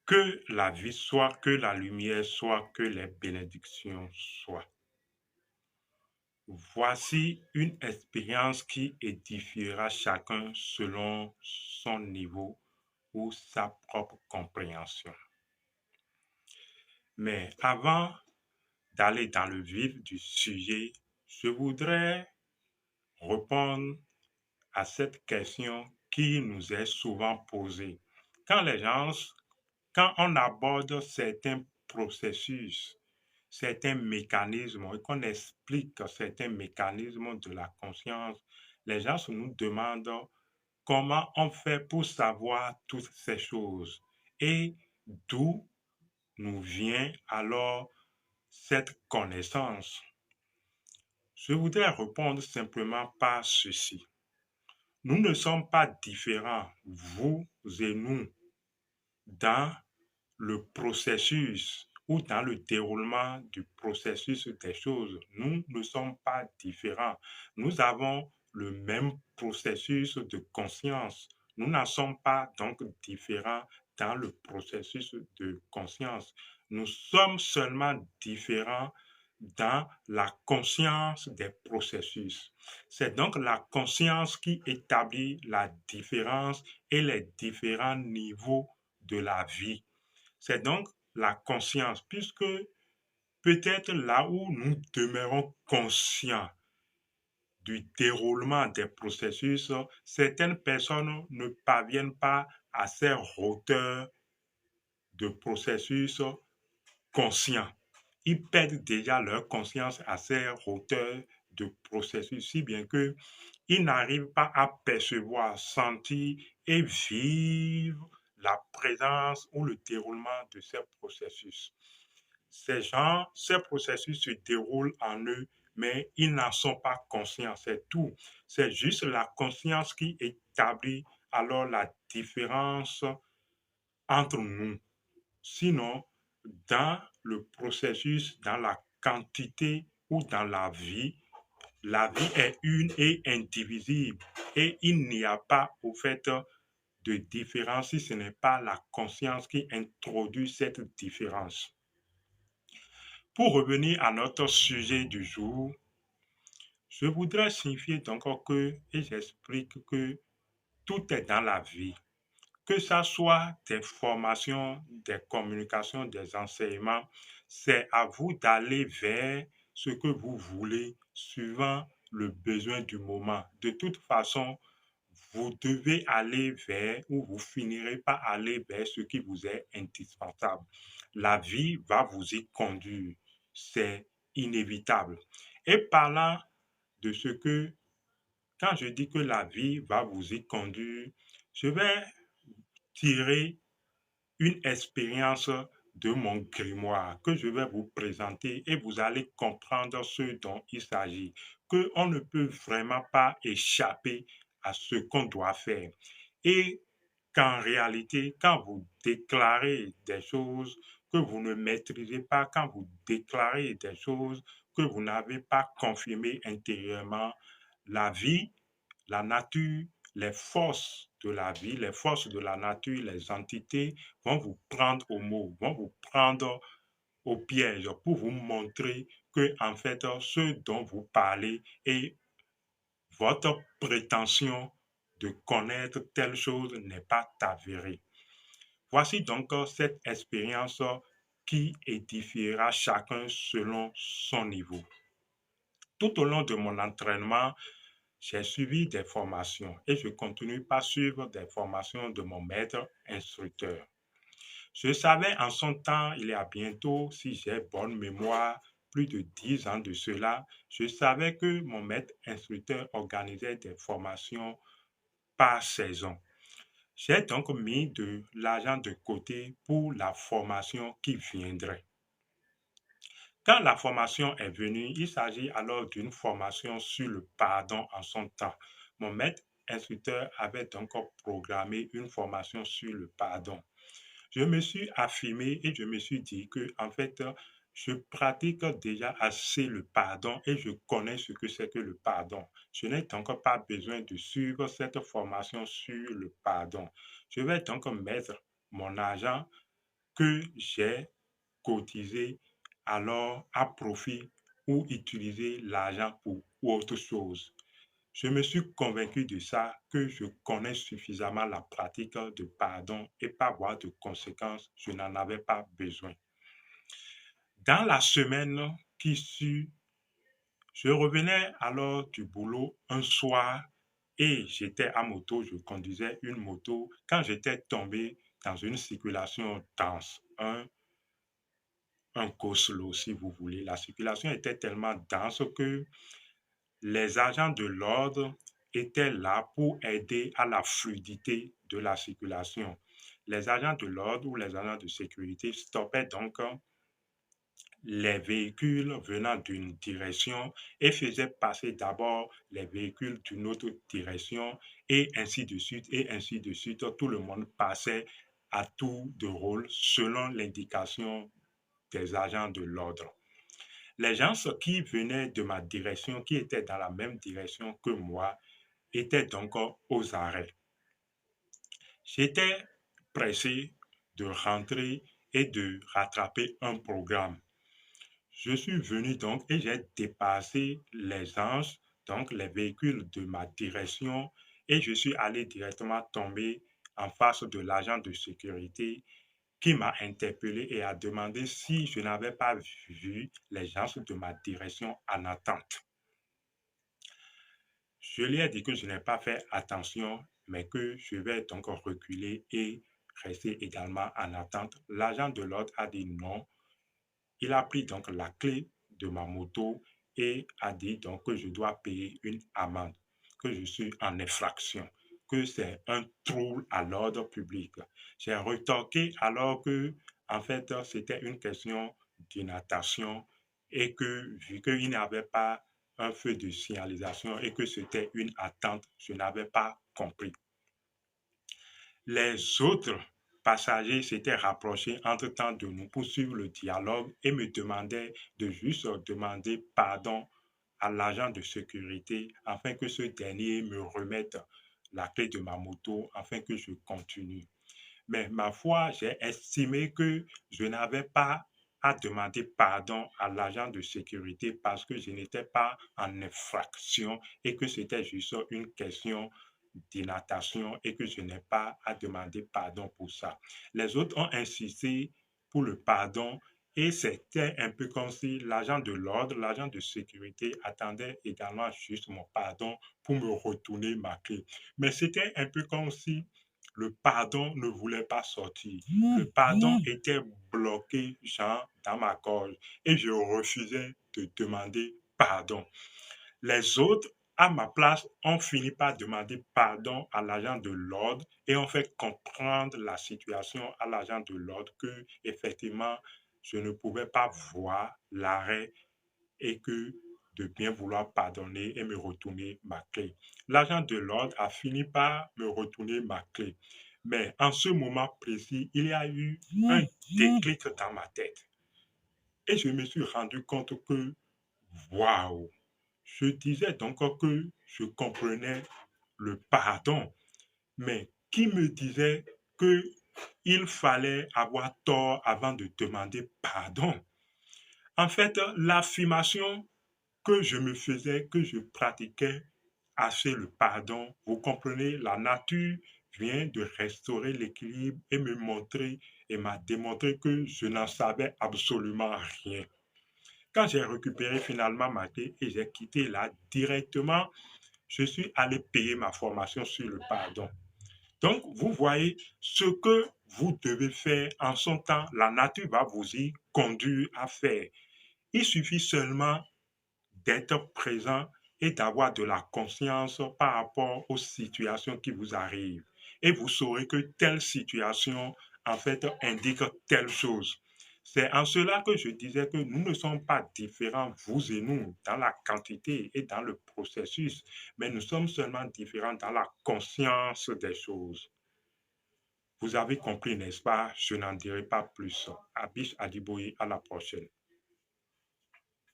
Que la vie soit, que la lumière soit, que les bénédictions soient. Voici une expérience qui édifiera chacun selon son niveau ou sa propre compréhension. Mais avant d'aller dans le vif du sujet, je voudrais répondre à cette question qui nous est souvent posée. Quand les gens, quand on aborde certains processus, certains mécanismes et qu'on explique certains mécanismes de la conscience, les gens nous demandent comment on fait pour savoir toutes ces choses et d'où nous vient alors cette connaissance. Je voudrais répondre simplement par ceci. Nous ne sommes pas différents, vous et nous, dans le processus ou dans le déroulement du processus des choses. Nous ne sommes pas différents. Nous avons le même processus de conscience. Nous n'en sommes pas donc différents dans le processus de conscience. Nous sommes seulement différents dans la conscience des processus. C'est donc la conscience qui établit la différence et les différents niveaux de la vie. C'est donc la conscience, puisque peut-être là où nous demeurons conscients du déroulement des processus, certaines personnes ne parviennent pas à ces hauteurs de processus conscients. Ils perdent déjà leur conscience à ces hauteurs de processus, si bien que ils n'arrivent pas à percevoir, sentir et vivre la présence ou le déroulement de ces processus. Ces gens, ces processus se déroulent en eux, mais ils n'en sont pas conscients, c'est tout. C'est juste la conscience qui établit alors la différence entre nous. Sinon, dans le processus, dans la quantité ou dans la vie est une et indivisible. Et il n'y a pas, au fait, de différence si ce n'est pas la conscience qui introduit cette différence. Pour revenir à notre sujet du jour, je voudrais signifier donc que, et j'explique que tout est dans la vie, que ça soit des formations, des communications, des enseignements, c'est à vous d'aller vers ce que vous voulez suivant le besoin du moment. De toute façon, vous devez aller vers ou vous finirez par aller vers ce qui vous est indispensable. La vie va vous y conduire, c'est inévitable. Et parlant de ce que, quand je dis que la vie va vous y conduire, je vais tirer une expérience de mon grimoire que je vais vous présenter et vous allez comprendre ce dont il s'agit, qu'on ne peut vraiment pas échapper à ce qu'on doit faire. Et qu'en réalité, quand vous déclarez des choses que vous ne maîtrisez pas, quand vous déclarez des choses que vous n'avez pas confirmées intérieurement, la vie, la nature, les forces de la vie, les forces de la nature, les entités vont vous prendre au mot, vont vous prendre au piège pour vous montrer que, en fait, ce dont vous parlez est votre prétention de connaître telle chose n'est pas avérée. Voici donc cette expérience qui édifiera chacun selon son niveau. Tout au long de mon entraînement, j'ai suivi des formations et je continue par suivre des formations de mon maître instructeur. Je savais en son temps, il y a bientôt, si j'ai bonne mémoire, plus de 10 ans de cela, je savais que mon maître instructeur organisait des formations par saison. J'ai donc mis de l'argent de côté pour la formation qui viendrait. Quand la formation est venue, il s'agit alors d'une formation sur le pardon en son temps. Mon maître instructeur avait donc programmé une formation sur le pardon. Je me suis affirmé et je me suis dit que, en fait, je pratique déjà assez le pardon et je connais ce que c'est que le pardon. Je n'ai donc pas besoin de suivre cette formation sur le pardon. Je vais donc mettre mon argent que j'ai cotisé alors à profit ou utiliser l'argent pour autre chose. Je me suis convaincu de ça, que je connais suffisamment la pratique de pardon et pas avoir de conséquences, je n'en avais pas besoin. Dans la semaine qui suit, je revenais alors du boulot un soir et j'étais à moto, je conduisais une moto quand j'étais tombé dans une circulation dense, un go-slow si vous voulez. La circulation était tellement dense que les agents de l'ordre étaient là pour aider à la fluidité de la circulation. Les agents de l'ordre ou les agents de sécurité stoppaient donc les véhicules venant d'une direction et faisaient passer d'abord les véhicules d'une autre direction et ainsi de suite et ainsi de suite. Tout le monde passait à tour de rôle selon l'indication des agents de l'ordre. Les gens qui venaient de ma direction, qui étaient dans la même direction que moi, étaient donc aux arrêts. J'étais pressé de rentrer et de rattraper un programme. Je suis venu donc et j'ai dépassé les anges, donc les véhicules de ma direction, et je suis allé directement tomber en face de l'agent de sécurité qui m'a interpellé et a demandé si je n'avais pas vu les gens de ma direction en attente. Je lui ai dit que je n'ai pas fait attention, mais que je vais donc reculer et rester également en attente. L'agent de l'ordre a dit non. Il a pris donc la clé de ma moto et a dit donc que je dois payer une amende, que je suis en infraction, que c'est un trouble à l'ordre public. J'ai retorqué alors que, en fait, c'était une question d'inattention et que, vu qu'il n'y avait pas un feu de signalisation et que c'était une attente, je n'avais pas compris. Les autres passagers s'étaient rapprochés entre-temps de nous pour suivre le dialogue et me demandaient de juste demander pardon à l'agent de sécurité afin que ce dernier me remette la clé de ma moto afin que je continue. Mais ma foi, j'ai estimé que je n'avais pas à demander pardon à l'agent de sécurité parce que je n'étais pas en infraction et que c'était juste une question d'inattention et que je n'ai pas à demander pardon pour ça. Les autres ont insisté pour le pardon et c'était un peu comme si l'agent de l'ordre, l'agent de sécurité attendait également juste mon pardon pour me retourner ma clé. Mais c'était un peu comme si le pardon ne voulait pas sortir. Le pardon était bloqué, genre, dans ma gorge et je refusais de demander pardon. Les autres, à ma place, ont fini par demander pardon à l'agent de l'ordre et ont fait comprendre la situation à l'agent de l'ordre que, effectivement, je ne pouvais pas voir l'arrêt et que de bien vouloir pardonner et me retourner ma clé. L'agent de l'ordre a fini par me retourner ma clé. Mais en ce moment précis, il y a eu un déclic dans ma tête. Et je me suis rendu compte que, waouh, je disais donc que je comprenais le pardon, mais qui me disait que il fallait avoir tort avant de demander pardon? En fait, l'affirmation que je me faisais, que je pratiquais assez le pardon, vous comprenez, la nature vient de restaurer l'équilibre et me montrer et m'a démontré que je n'en savais absolument rien. Quand j'ai récupéré finalement ma clé et j'ai quitté là directement, je suis allé payer ma formation sur le pardon. Donc, vous voyez ce que vous devez faire en son temps, la nature va vous y conduire à faire. Il suffit seulement d'être présent et d'avoir de la conscience par rapport aux situations qui vous arrivent. Et vous saurez que telle situation, en fait, indique telle chose. C'est en cela que je disais que nous ne sommes pas différents, vous et nous, dans la quantité et dans le processus, mais nous sommes seulement différents dans la conscience des choses. Vous avez compris, n'est-ce pas? Je n'en dirai pas plus. Abish Adiboye, à la prochaine.